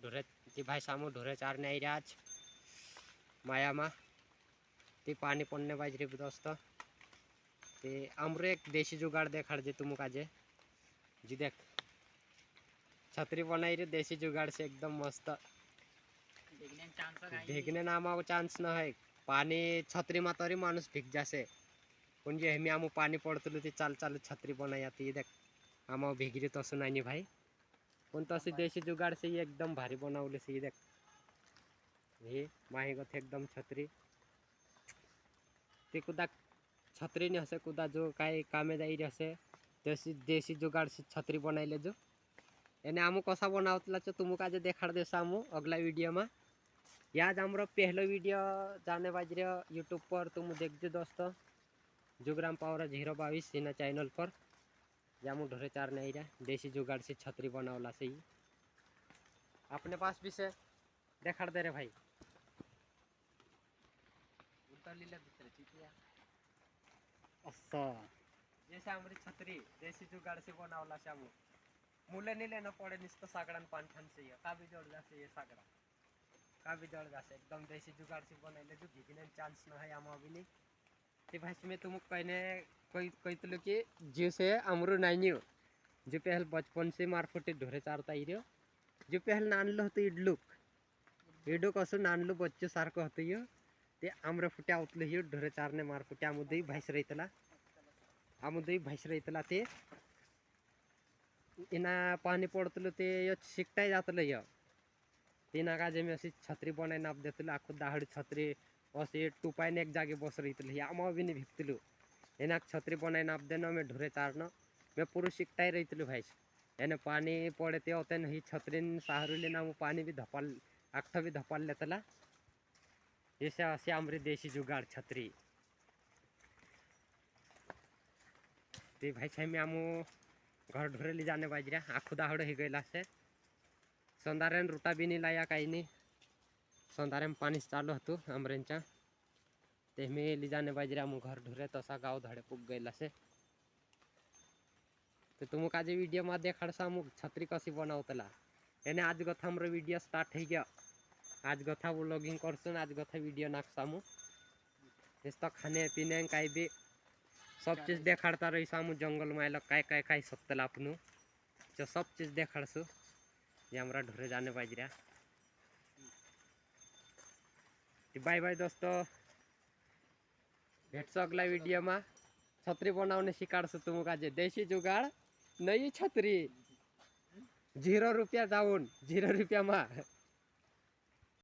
ढोरे ती भाई सामू ढोरे चारने आई रहा आज माया मा ती पानी पड़ने बाज रही दोस्त ते आमरो एक देसी जुगाड़ देखाड़ जे तुम काजे जी देख छतरी बनाई रे देसी जुगाड़ से एकदम मस्त भेगने नामा चांस न है पानी छतरी मा तरी माणूस भिग जासे पण जे हेमी आमू पानी पडतलो ती चाल चालू छतरी बनाई आती देख आमा भिगिरी तसं नाही भाई पण तसे देशी जुगाड़ से एकदम भारी बनावले से देख हे माही गथ एकदम छतरी ते कुदा छतरी ने हसे कुदा जो काय कामे जाई हसे देसी जुगाड़ से छतरी बनाइले जो एने आमू कसा बनावतला तो तुम काजे देखाड़ दे सामू अगला वीडियो में याद हमरो पहलो वीडियो जाने बाज रहे यूट्यूब पर तुम देखजो दोस्तों जुगराम पावर 022 सीना चैनल पर जामू ढोरे चार नहीं रहा देसी जुगाड़ से छतरी बनावला से ही अपने पास भी से देखाड़ दे रे भाई उतर लीला दूसरे चीटिया अच्छा जैसे हमारी छतरी देसी जुगाड़ से बनावला से हमू मुले नहीं लेना पड़े निस्त सागड़न पांठन से ये का भी जोड़ जासे ये सागड़ा का भी जोड़ जासे एकदम देसी जुगाड़ से बनाइले जो भिगने चांस न है आमा अभी नहीं ते भाई में तुम कहने कोई तो कि जो से अमरू नहीं जो पहल बचपन से मारफुटे ढोरे चारता ही रहो जो पहल नानलो होतो इडूक असो नानलो बच्चो सारखं होतं यो ते आमरे फुट्या उतलं ही ढोरे चारने मारफुटे आमुदही भाईस रहितला ते इना पानी पड़तलो ते यो शिकटाई जातलं य तीना का जे मी अशी छत्री बनाई नाप देतलो आखो दाहड छत्री असे टुपाईने एक जागे बस रहितलो आमा भी नहीं भिगतलो एना छत्री बनाई नाप देना मैं ढोरे चारना मैं पूरा शिकटाई रहितलो भाई एने पानी पड़े ते होते ही छत्रीन साहरुले ना मु पानी भी धपाल आठ भी धपाल लेतला ऐसे असे आमरी देशी जुगाड़ छतरी ते भाई छे में आमू घर ढोरे ले जाने बाज रहा आखो दाहड़ ही गला से संदारे रूटा भी नहीं लाया कहीं नहीं संदारे में पानी चालू हतु अमरेंचा ते में ले जाने बाज रहा घर ढोरे तसा गाँव धड़े पुग गला से तो तुम का वीडियो में देखाड़ सामू छतरी कसी बनावतला एने आज गथा हमरो वीडियो स्टार्ट हो गया आज गथा व्लॉगिंग करसन आज गथा वीडियो नाक सामू इस तो खाने पीने काई भी सब चीज़ देखाड़ता रही सामू जंगल में आइल काय काय खाई सकतला अपनू जो सब चीज़ देखाड़सु ये हमारा ढोरे जाने बाज रहा बाय बाय दोस्तों भेट अगला वीडियो में छतरी बनाने सिखाड़सु तुम का देसी जुगाड़ नई छतरी 0 रुपया डाउन 0 रुपया में